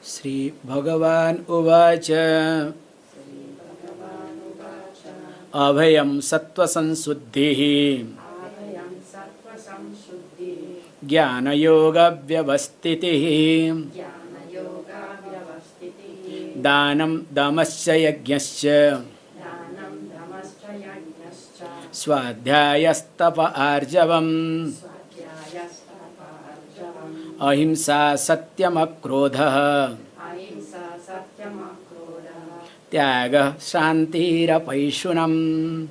Shri Bhagavan Uvacha Abhayam Sattva Sansuddhi Jnana Yoga Vyavastiti Danam Damasya Yajnasya Swadhyayastapa Arjavam Ahimsa Satyam Akrodha Tyaga Shantira Paishunam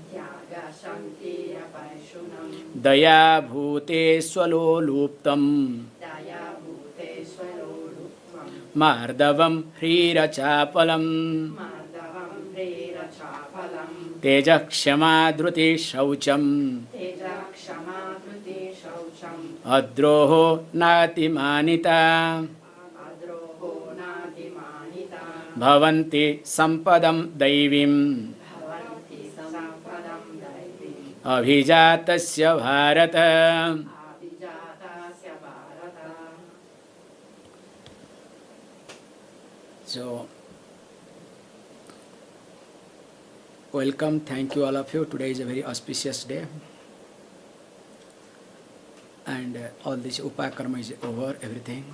Daya Bhute Swaloluptam Mardavam Hrira Chapalam Teja Kshama Dhruti Shaucham Adroho Nati Manita Bhavanti Sampadam Daivim Abhijatasya Bharata. So, welcome, thank you all of you. Today is a very auspicious day. And all this upakarma is over, everything.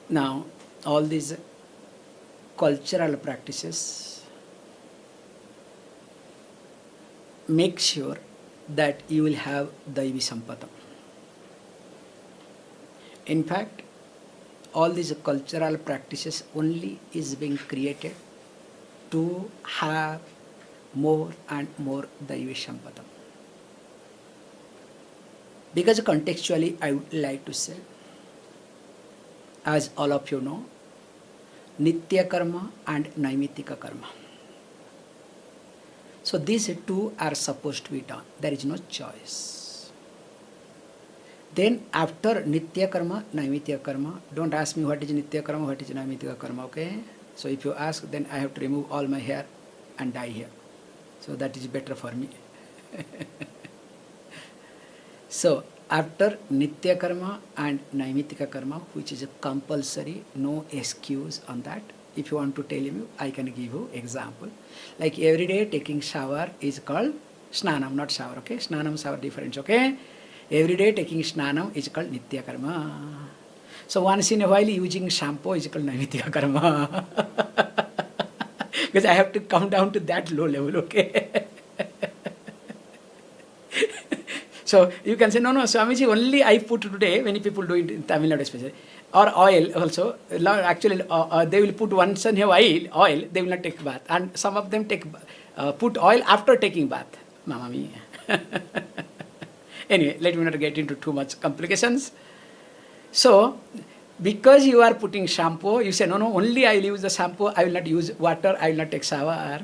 Now, all these cultural practices make sure that you will have Daivi Sampadam. In fact, all these cultural practices only is being created to have more and more Daivi Sampadam. Because contextually, I would like to say, as all of you know, Nitya Karma and Naimitika Karma. So these two are supposed to be done. There is no choice. Then after Nitya Karma, Naimitika Karma, don't ask me what is Nitya Karma, what is Naimitika Karma, okay? So if you ask, then I have to remove all my hair and dye here. So that is better for me. So after Nitya Karma and Naimitika Karma, which is a compulsory, no excuse on that. If you want to tell me, I can give you example. Like every day taking shower is called Snanam, not shower, okay? Snanam, shower different, okay? Every day taking Snanam is called Nitya Karma. So once in a while using shampoo is called Naimitika Karma. Because I have to come down to that low level, okay? So you can say, no, Swamiji, only I put today, many people do it in Tamil Nadu especially, or oil also. Actually, they will put once in a while oil, they will not take bath. And some of them put oil after taking bath. Mamma mia. Anyway, let me not get into too much complications. So, because you are putting shampoo, you say, no, only I will use the shampoo, I will not use water, I will not take shower.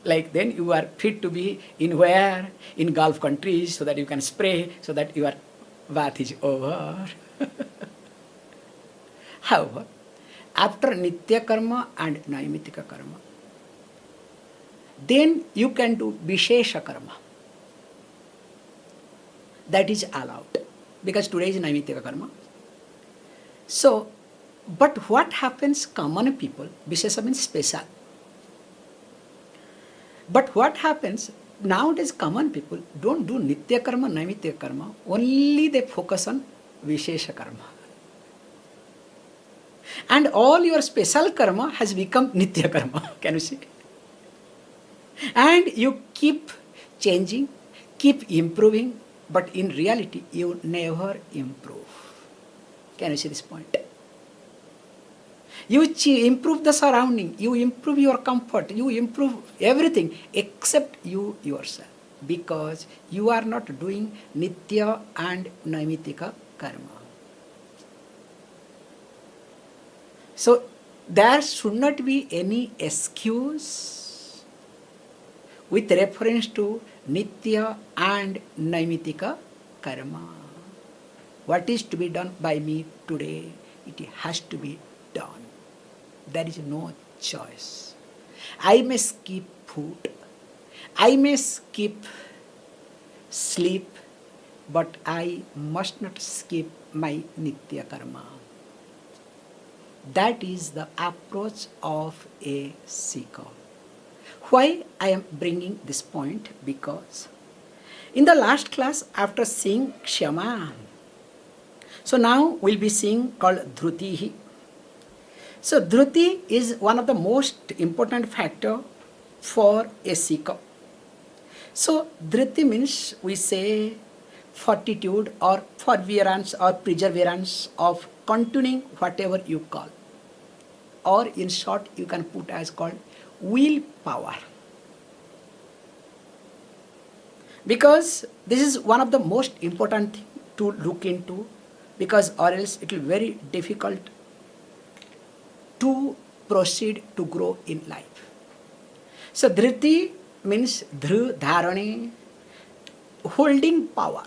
Like then you are fit to be in where? In Gulf countries, so that you can spray, so that your bath is over. However, after Nitya Karma and Naimitika Karma, then you can do Vishesha Karma. That is allowed, because today is Naimitika Karma. So, but what happens common people, Vishesha means special. But what happens, nowadays common people don't do Nitya Karma, Naimitika Karma, only they focus on Vishesha Karma. And all your special karma has become Nitya Karma, can you see? And you keep changing, keep improving, but in reality you never improve. Can you see this point? You improve the surrounding, you improve your comfort, you improve everything except you yourself, because you are not doing Nitya and Naimitika Karma. So there should not be any excuse with reference to Nitya and Naimitika Karma. What is to be done by me today, it has to be done. There is no choice. I may skip food, I may skip sleep, but I must not skip my nitya karma. That is the approach of a seeker. Why I am bringing this point? Because in the last class, after seeing Kshama, so now we'll be seeing called Dhrutihi. So Dhruti is one of the most important factor for a seeker. So Dhruti means we say fortitude or forbearance or perseverance of continuing whatever you call. Or in short, you can put as called willpower. Because this is one of the most important thing to look into, because or else it will be very difficult to proceed to grow in life. So dhriti means dhru dharane, holding power.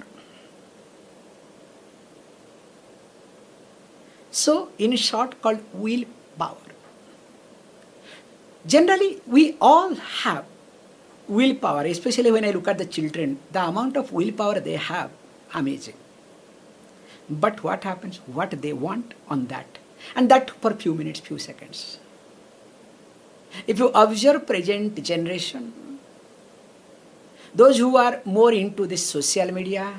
So in short called willpower. Generally we all have willpower, especially when I look at the children, the amount of willpower they have, amazing. But what happens? What they want on that? And that for few minutes, few seconds. If you observe present generation, those who are more into this social media,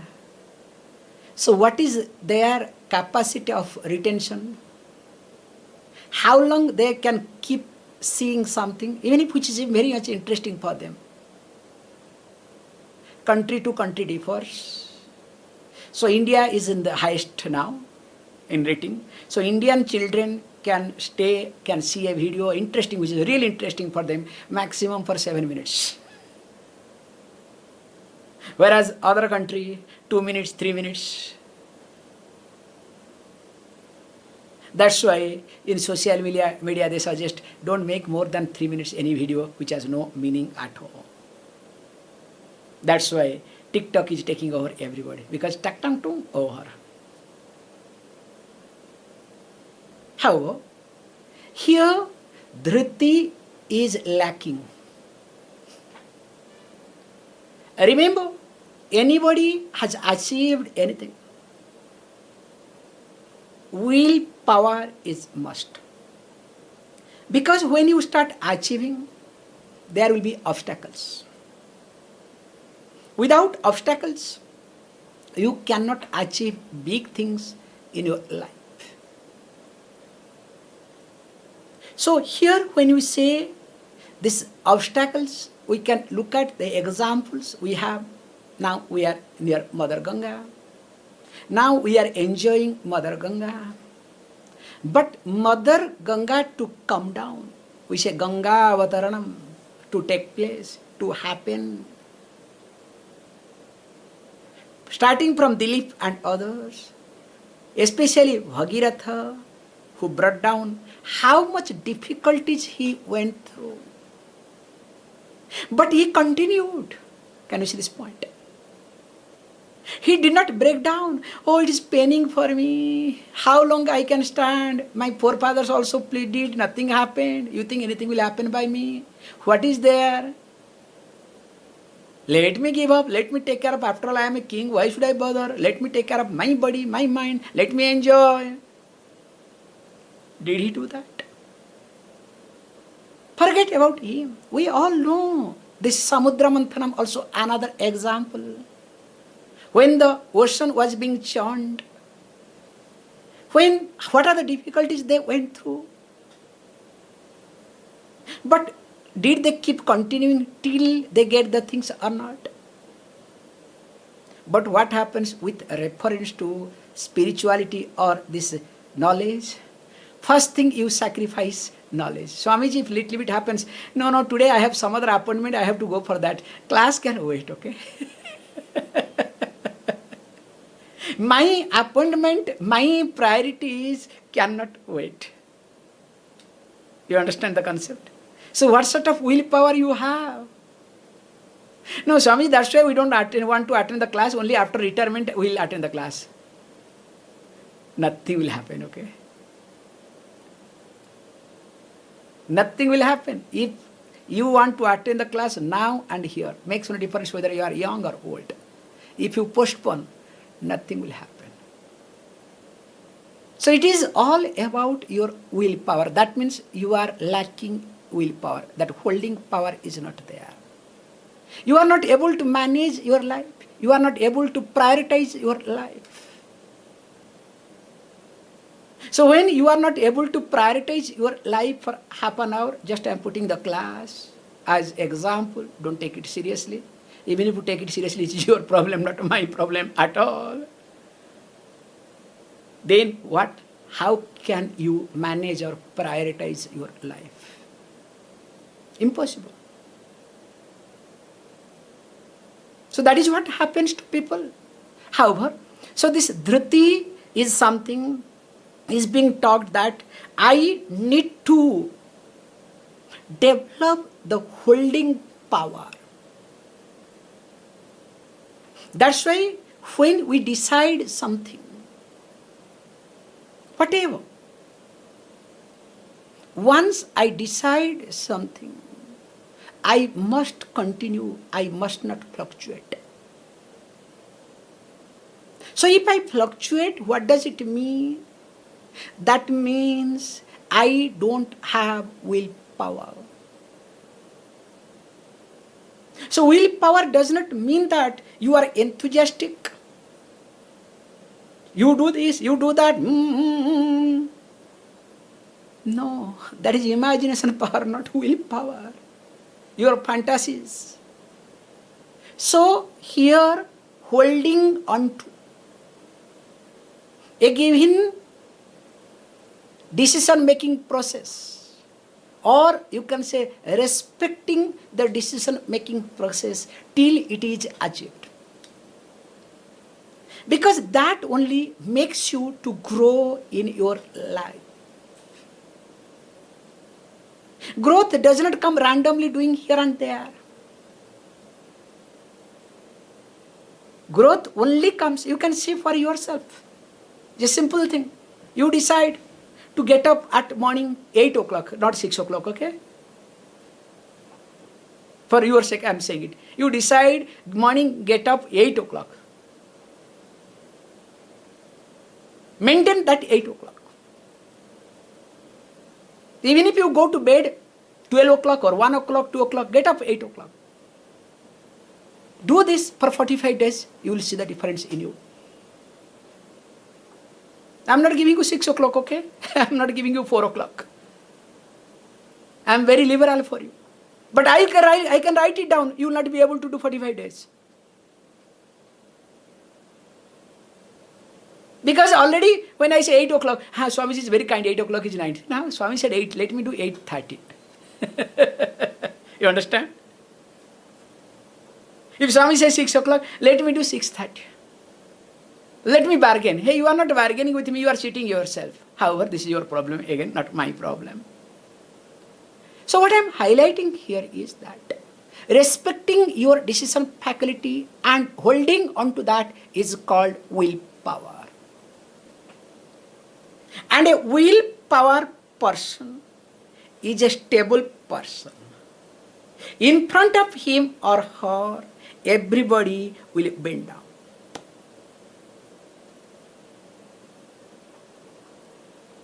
so what is their capacity of retention? How long they can keep seeing something, even if which is very much interesting for them. Country to country differs. So India is in the highest now in rating. So Indian children can see a video interesting, which is really interesting for them, maximum for 7 minutes. Whereas other country, 2 minutes, 3 minutes. That's why in social media they suggest don't make more than 3 minutes any video which has no meaning at all. That's why TikTok is taking over everybody, because tak-tang-tung over. However, here dhriti is lacking. Remember, anybody has achieved anything, willpower is must. Because when you start achieving, there will be obstacles. Without obstacles, you cannot achieve big things in your life. So here when we say these obstacles, we can look at the examples we have. Now we are near Mother Ganga. Now we are enjoying Mother Ganga. But Mother Ganga to come down, we say Ganga Avataranam, to take place, to happen. Starting from Dilip and others, especially Bhagiratha, who brought down, how much difficulties he went through. But he continued. Can you see this point? He did not break down. Oh, it is paining for me. How long I can stand? My forefathers also pleaded. Nothing happened. You think anything will happen by me? What is there? Let me give up. Let me take care of. After all, I am a king. Why should I bother? Let me take care of my body, my mind. Let me enjoy. Did he do that? Forget about him. We all know. This Samudra Manthanam also another example. When the ocean was being churned, what are the difficulties they went through? But did they keep continuing till they get the things or not? But what happens with reference to spirituality or this knowledge? First thing you sacrifice knowledge. Swamiji, if little bit happens, no, today I have some other appointment, I have to go for that. Class can wait, okay? My appointment, my priorities cannot wait. You understand the concept? So what sort of willpower you have? No, Swami, that's why we don't want to attend the class. Only after retirement we will attend the class. Nothing will happen, okay? Nothing will happen. If you want to attend the class now and here, makes no difference whether you are young or old. If you postpone, nothing will happen. So it is all about your willpower. That means you are lacking willpower. That holding power is not there. You are not able to manage your life. You are not able to prioritize your life. So when you are not able to prioritize your life for half an hour, just I am putting the class as example, don't take it seriously. Even if you take it seriously, it's your problem, not my problem at all. Then what? How can you manage or prioritize your life? Impossible. So that is what happens to people. However, so this dhriti is something, is being taught that I need to develop the holding power. That's why when we decide something, whatever, once I decide something, I must continue, I must not fluctuate. So if I fluctuate, what does it mean? That means I don't have willpower. So willpower does not mean that you are enthusiastic. You do this, you do that. No, that is imagination power, not willpower. Your fantasies. So here, holding on to a given decision-making process, or you can say respecting the decision-making process till it is achieved. Because that only makes you to grow in your life. Growth does not come randomly doing here and there. Growth only comes, you can see for yourself. It's a simple thing. You decide to get up at morning 8 o'clock, not 6 o'clock, okay? For your sake, I am saying it. You decide morning, get up 8 o'clock. Maintain that 8 o'clock. Even if you go to bed 12 o'clock or 1 o'clock, 2 o'clock, get up 8 o'clock. Do this for 45 days, you will see the difference in you. I am not giving you 6 o'clock, okay? I am not giving you 4 o'clock. I am very liberal for you. But I can write it down. You will not be able to do 45 days. Because already when I say 8 o'clock, Swamiji is very kind, 8 o'clock is 9. Now Swami said 8, let me do 8:30. You understand? If Swami says 6 o'clock, let me do 6:30. Let me bargain. Hey, you are not bargaining with me, you are cheating yourself. However, this is your problem, again, not my problem. So what I am highlighting here is that respecting your decision faculty and holding on to that is called willpower. And a willpower person is a stable person. In front of him or her, everybody will bend down.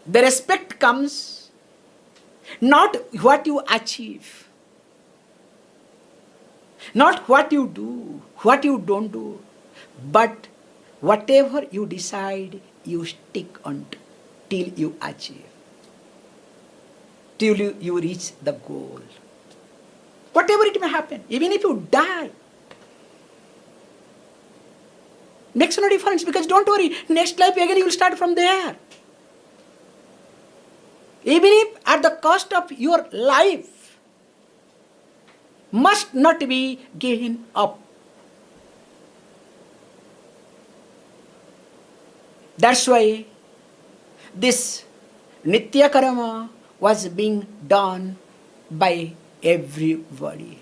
The respect comes not what you achieve, not what you do, what you don't do, but whatever you decide, you stick on to till you achieve, till you reach the goal. Whatever it may happen, even if you die, makes no difference, because don't worry, next life again you will start from there. Even if at the cost of your life, must not be given up. That's why this Nitya Karma was being done by everybody.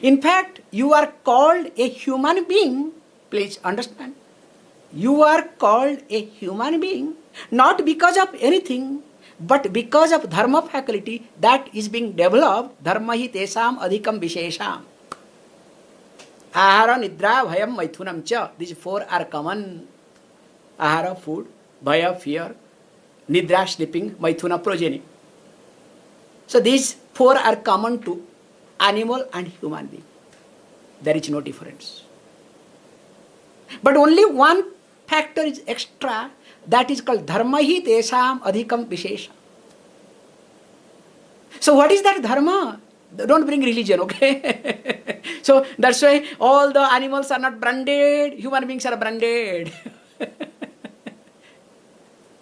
In fact, you are called a human being. Please understand. You are called a human being not because of anything, but because of dharma faculty that is being developed. Dharma hi tesam adhikam vishesham. Ahara, nidra, bhayam, maithunam cha. These four are common. Ahara, food, bhaya, fear, Nidra, sleeping, Maithuna, progeny. So these four are common to animal and human being. There is no difference. But only one factor is extra, that is called dharma hi tesam adhikam vishesha. So what is that dharma? Don't bring religion, okay? So that's why all the animals are not branded, human beings are branded.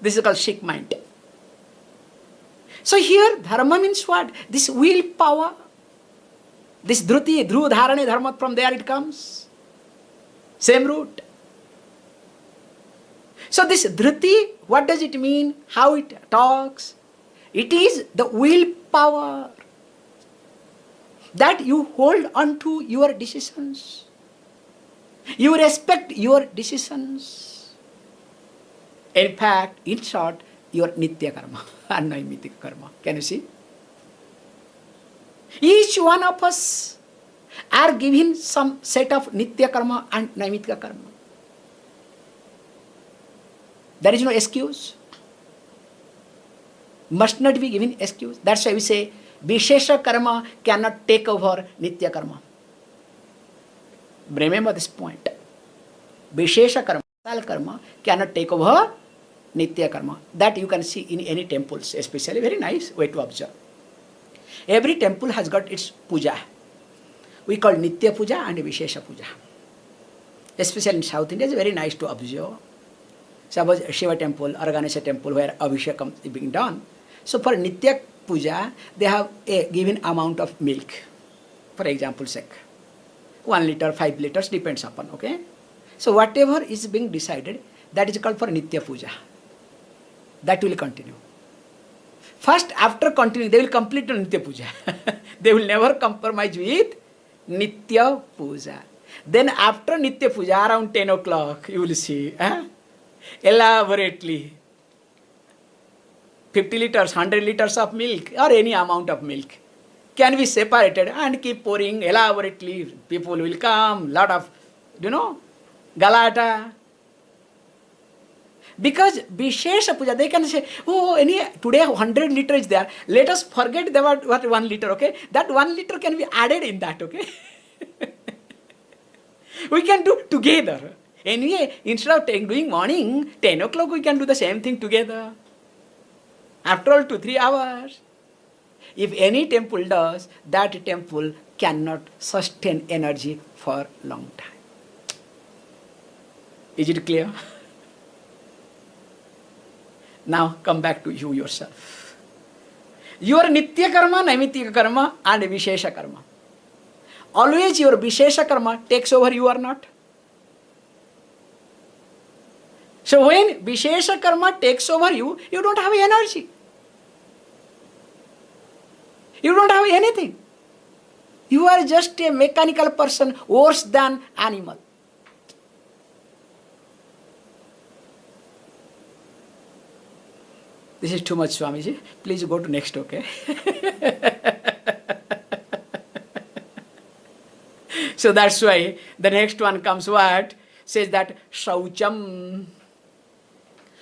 This is called Sikh mind. So here dharma means what? This willpower, this dhruti, dhru dharane dharma, from there it comes. Same root. So this dhruti, what does it mean? How it talks? It is the willpower that you hold on to your decisions. You respect your decisions. In fact, in short, your nitya karma and naimitika karma. Can you see? Each one of us are given some set of nitya karma and naimitika karma. There is no excuse. Must not be given excuse. That's why we say Vishesha karma cannot take over nitya karma. Remember this point. Vishesha karma cannot take over nitya karma. That you can see in any temples, especially. Very nice way to observe. Every temple has got its puja. We call nitya puja and Vishesha puja. Especially in South India, it's very nice to observe. Suppose Shiva temple or Ganesha temple where Abhishekam is being done. So for nitya puja, they have a given amount of milk. For example's sake, 1 liter, 5 liters, depends upon, okay? So whatever is being decided, that is called for nitya puja. That will continue. First, after continuing, they will complete the nitya puja. They will never compromise with nitya puja. Then after nitya puja, around 10 o'clock, you will see, elaborately 50 liters, 100 liters of milk or any amount of milk can be separated and keep pouring elaborately. People will come, lot of, galata. Because Vishesha puja, they can say, oh, today 100 liters is there. Let us forget about what 1 liter, okay? That 1 liter can be added in that, okay? We can do together. Anyway, instead of doing morning, 10 o'clock, we can do the same thing together. After all, 2-3 hours. If any temple does, that temple cannot sustain energy for long time. Is it clear? Now come back to you yourself. Your nitya karma, naimitika karma and vishesha karma. Always your vishesha karma takes over, you or not. So when vishesha karma takes over you, you don't have energy. You don't have anything. You are just a mechanical person, worse than animal. This is too much, Swamiji. Please go to next, okay? So that's why the next one comes what? Says that Shaucham.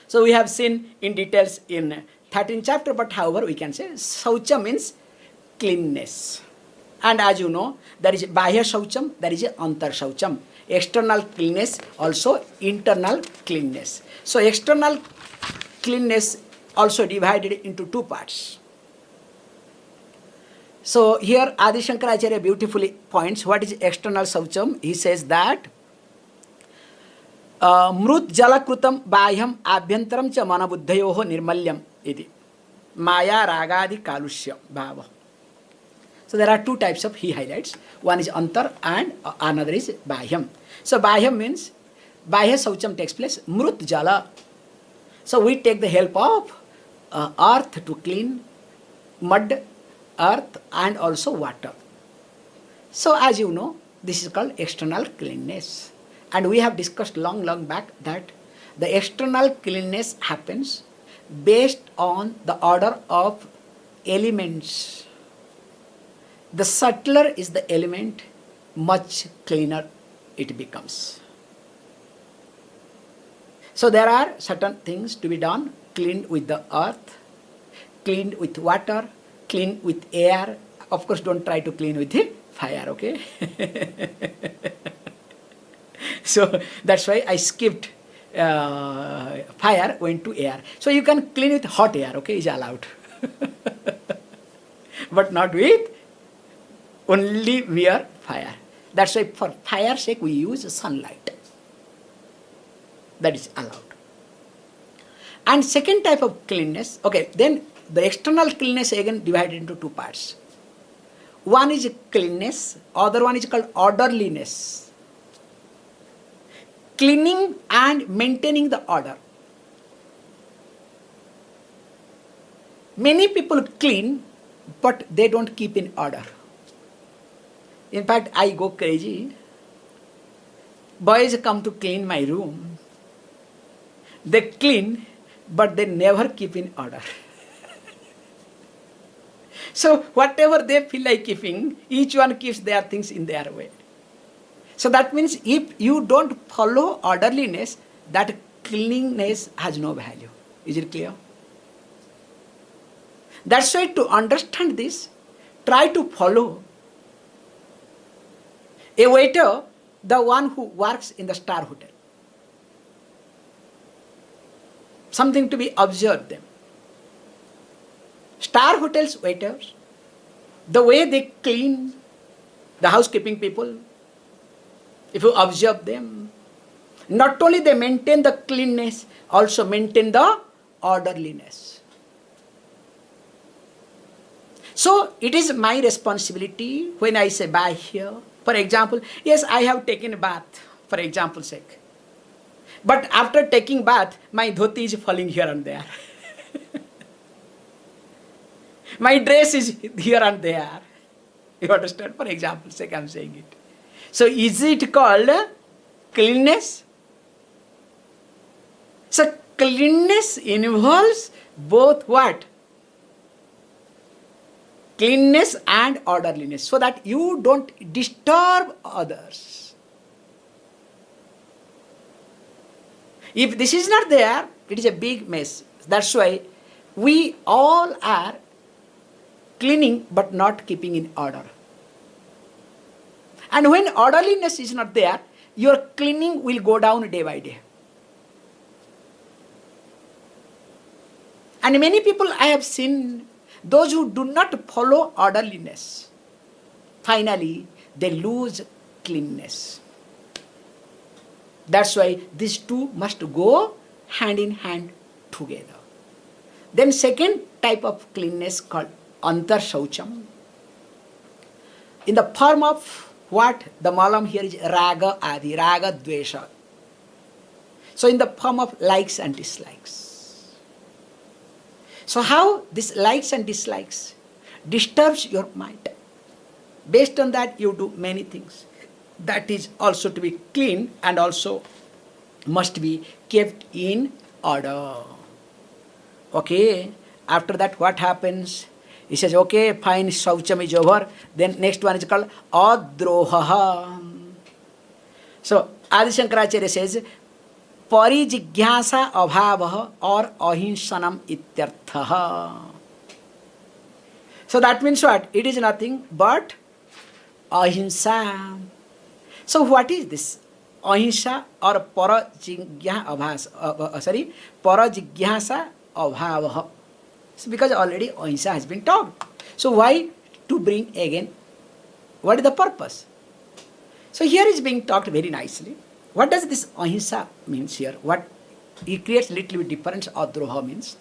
So we have seen in details in 13th chapter, but however we can say Shaucham means cleanness. And as you know, there is Bahya Shaucham, there is Antar Shaucham. External cleanness, also internal cleanness. So external cleanness also divided into 2 parts. So here Adi Shankaracharya beautifully points what is external Shaucham. He says that Mrut Jalakrutam Bahyam Abhyantaram Cha Manabuddhayoho Nirmalyam iti Maya Ragadi Kalushya Bhava. So there are 2 types of he highlights. One is Antar and another is Bahyam. So Bahyam means Bahya Shaucham takes place. Mrut Jala. So we take the help of earth to clean, mud, earth and also water. So as you know, this is called external cleanness. And we have discussed long back that the external cleanness happens based on the order of elements. The subtler is the element, much cleaner it becomes. So there are certain things to be done clean with the earth, clean with water, clean with air. Of course, don't try to clean with the fire, okay? So that's why I skipped fire, went to air. So you can clean with hot air, okay, is allowed. But not with only mere fire. That's why for fire's sake we use sunlight. That is allowed. And second type of cleanness, okay, then the external cleanness again divided into two parts. One is cleanness, other one is called orderliness. Cleaning and maintaining the order. Many people clean, but they don't keep in order. In fact, I go crazy. Boys come to clean my room. They clean, but they never keep in order. So whatever they feel like keeping, each one keeps their things in their way. So that means if you don't follow orderliness, that cleanliness has no value. Is it clear? That's why to understand this, try to follow a waiter, the one who works in the star hotel. Something to be observed them. Star hotels waiters, the way they clean, the housekeeping people, if you observe them, not only they maintain the cleanness, also maintain the orderliness. So it is my responsibility when I say bye here. For example, yes, I have taken a bath, for example's sake. But after taking bath, my dhoti is falling here and there. My dress is here and there. You understand? For example's sake, I am saying it. So is it called cleanness? So cleanness involves both what? Cleanness and orderliness, so that you don't disturb others. If this is not there, it is a big mess. That's why we all are cleaning but not keeping in order. And when orderliness is not there, your cleaning will go down day by day. And many people I have seen, those who do not follow orderliness, finally they lose cleanness. That's why these two must go hand in hand together. Then second type of cleanness called antar shaucham. In the form of what? The malam here is raga adi, raga dvesha. So in the form of likes and dislikes. So how this likes and dislikes disturbs your mind. Based on that you do many things. That is also to be clean and also must be kept in order. Okay, after that what happens? He says, okay, fine, shaucham is over. Then next one is called adroha. So Adi Shankaracharya says, परिजिज्ञासा अभाव or अहिंसनम इत्यर्थः. So that means what? It is nothing but ahimsa. So what is this? Ahimsa or parajigyasa abhava. So because already ahimsa has been taught. So why to bring again? What is the purpose? So here is being talked very nicely. What does this ahimsa means here? What it creates little bit difference. Adroha means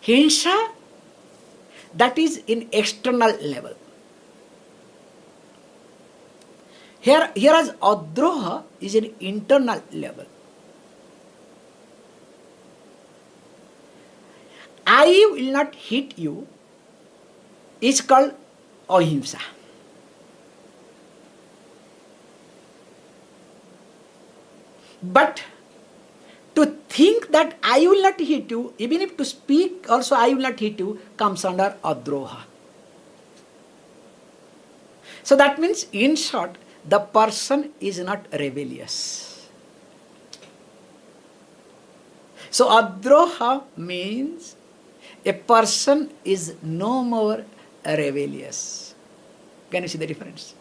hinsa, that is in external level. Here as adroha is in internal level. I will not hit you is called ahimsa. But to think that I will not hit you, even if to speak also I will not hit you, comes under adroha. So that means, in short, the person is not rebellious. So adroha means a person is no more rebellious. Can you see the difference?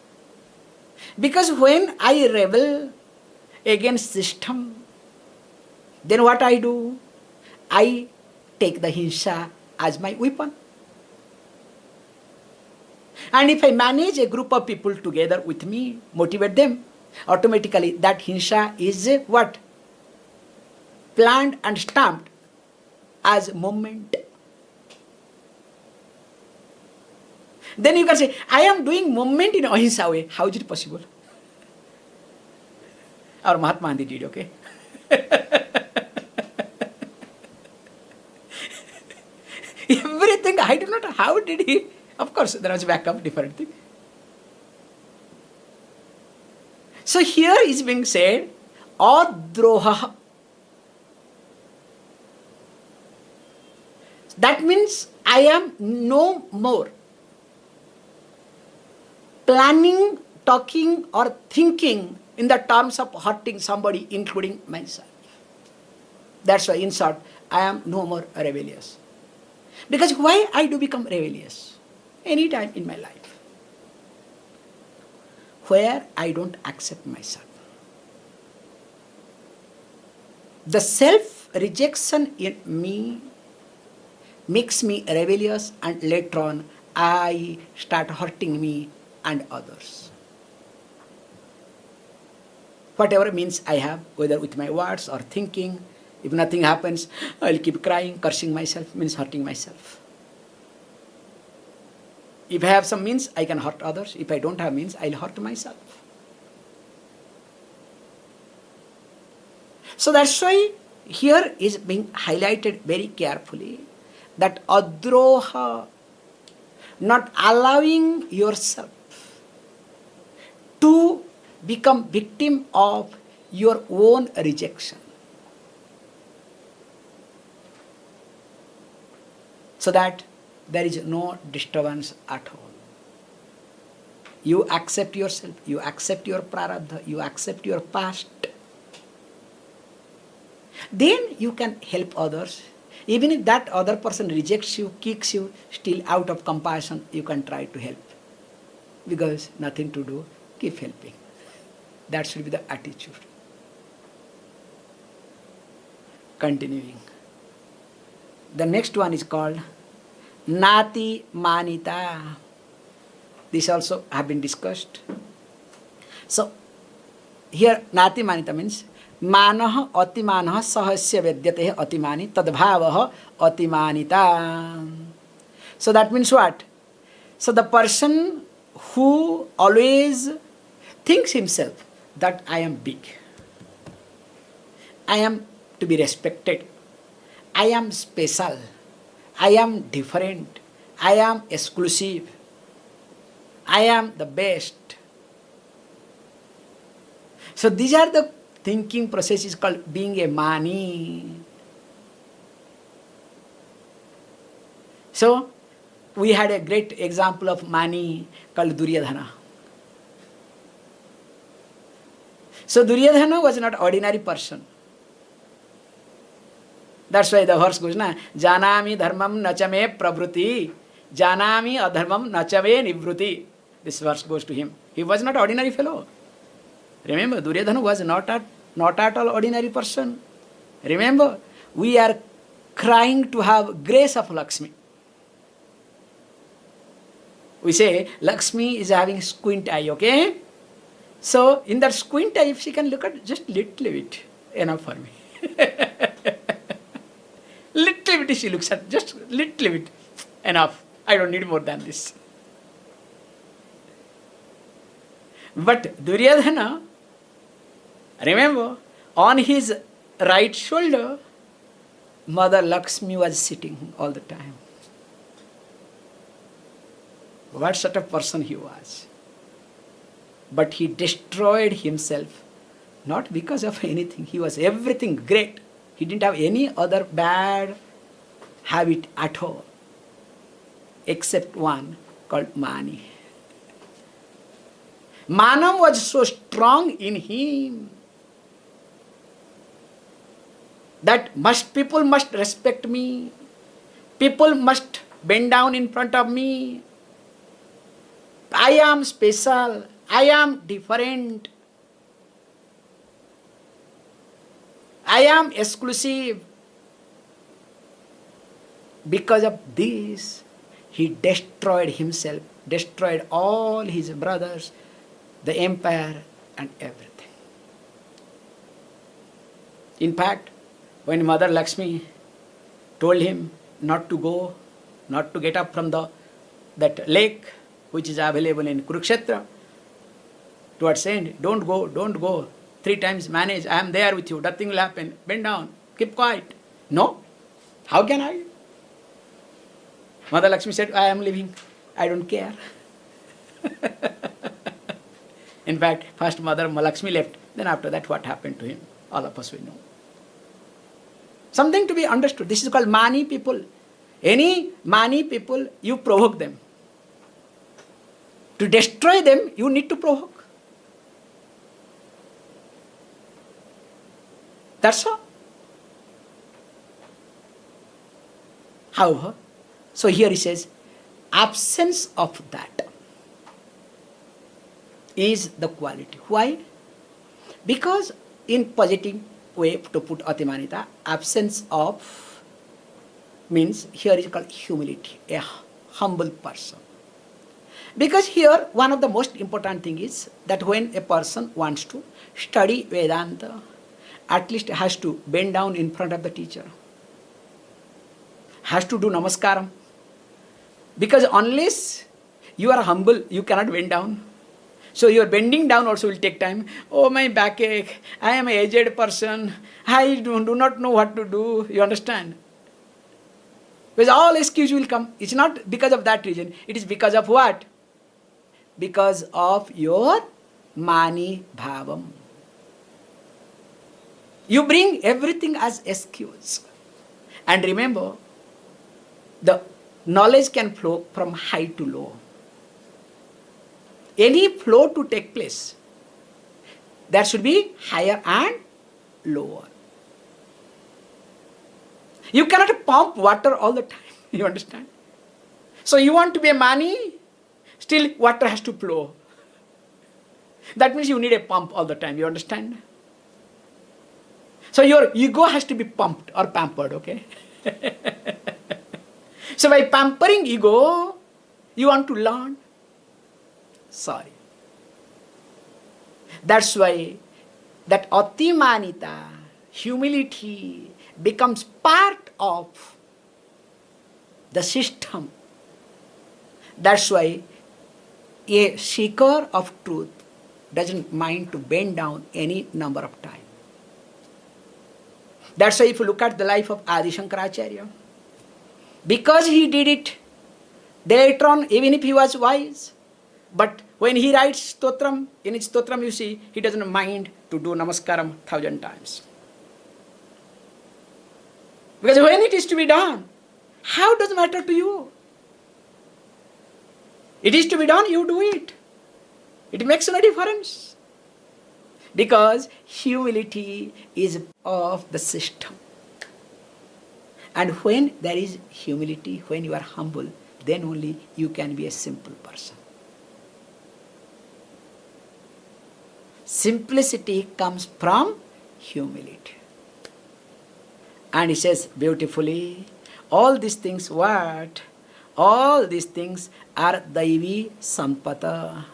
Because when I rebel against system, then what I do? I take the hinsa as my weapon. And if I manage a group of people together with me, motivate them, automatically that hinsa is what? Planned and stamped as movement. Then you can say, I am doing movement in ahimsa way. How is it possible? Our Mahatma Gandhi did, okay? Everything, I do not know how did he. Of course, there was backup, different thing. So here is being said, adroha. That means I am no more planning, talking or thinking in the terms of hurting somebody, including myself. That's why, in short, I am no more rebellious. Because why I do become rebellious? Any time in my life. Where I don't accept myself. The self-rejection in me makes me rebellious, and later on I start hurting me and others. Whatever means I have, whether with my words or thinking, if nothing happens, I'll keep crying, cursing myself, means hurting myself. If I have some means, I can hurt others. If I don't have means, I'll hurt myself. So that's why here is being highlighted very carefully that adroha, not allowing yourself to become victim of your own rejection. So that there is no disturbance at all. You accept yourself, you accept your prarabdha, you accept your past. Then you can help others. Even if that other person rejects you, kicks you, still out of compassion, you can try to help. Because nothing to do, keep helping. That should be the attitude. Continuing. The next one is called Nati Manita. This also have been discussed. So, here Nati Manita means Manah Atimanah Sahasya Vedyate Atimani Tadbhavah Atimanita. So that means what? So the person who always thinks himself that I am big, I am to be respected, I am special, I am different, I am exclusive, I am the best. So these are the thinking process is called being a mani. So we had a great example of mani called Duryodhana. So Duryodhana was not ordinary person. That's why the verse goes, na, Janami dharmam nachame prabhuti, Janami adharmam nachave nivruti. This verse goes to him. He was not ordinary fellow. Remember, Duryodhana was not at all ordinary person. Remember, we are crying to have grace of Lakshmi. We say, Lakshmi is having squint eye, okay? So, in that squint eye, if she can look at just little bit, enough for me. Little bit she looks at, just little bit, enough. I don't need more than this. But Duryodhana, remember, on his right shoulder, Mother Lakshmi was sitting all the time. What sort of person he was. But he destroyed himself, not because of anything. He was everything great. He didn't have any other bad habit at all, except one called Mani. Manam was so strong in him that people must respect me. People must bend down in front of me. I am special. I am different. I am exclusive. Because of this, he destroyed himself, destroyed all his brothers, the empire and everything. In fact, when Mother Lakshmi told him not to go, not to get up from that lake which is available in Kurukshetra, towards end, don't go. 3 times manage, I am there with you, nothing will happen, bend down, keep quiet. No, how can I? Mother Lakshmi said, I am leaving, I don't care. In fact, first Mother Lakshmi left, then after that what happened to him, all of us will know. Something to be understood. This is called mani people. Any mani people, you provoke them. To destroy them, you need to provoke. That's all. However, so here he says, absence of that is the quality. Why? Because in positive way to put Atimanita, absence of means here is called humility, a humble person. Because here one of the most important thing is that when a person wants to study Vedanta, at least has to bend down in front of the teacher, has to do namaskaram. Because unless you are humble, you cannot bend down. So your bending down also will take time. Oh, my backache, I am an aged person, I do not know what to do. You understand? Because all excuse will come. It's not because of that reason. It is because of what? Because of your mani bhavam. You bring everything as excuse. And remember, the knowledge can flow from high to low. Any flow to take place, there should be higher and lower. You cannot pump water all the time. You understand? So you want to be a mani, still water has to flow. That means you need a pump all the time. You understand? So your ego has to be pumped or pampered, okay? So by pampering ego, you want to learn? Sorry. That's why that Atimanita, humility, becomes part of the system. That's why a seeker of truth doesn't mind to bend down any number of times. That's why if you look at the life of Adi Shankaracharya, because he did it later on, even if he was wise, but when he writes stotram, in his stotram you see, he doesn't mind to do namaskaram 1,000 times. Because when it is to be done, how does it matter to you? It is to be done, you do it. It makes no difference. Because humility is of the system. And when there is humility, when you are humble, then only you can be a simple person. Simplicity comes from humility. And he says beautifully, all these things what? All these things are Daivi Sampata.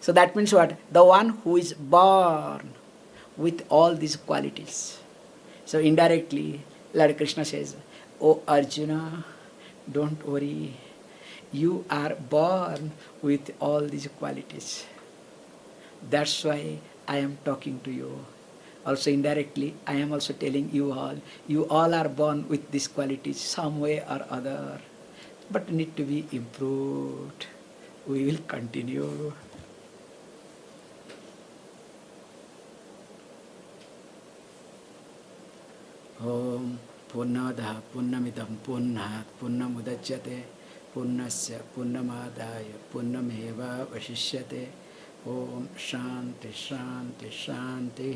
So that means what? The one who is born with all these qualities. So indirectly, Lord Krishna says, "O Arjuna, don't worry. You are born with all these qualities. That's why I am talking to you." Also indirectly, I am also telling you all are born with these qualities some way or other, but need to be improved. We will continue. Om Purnamada Purnamidam Purnat Purnamudachyate Purnasya Purnamadaya Purnameva Vashishyate. Om Shanti Shanti Shanti.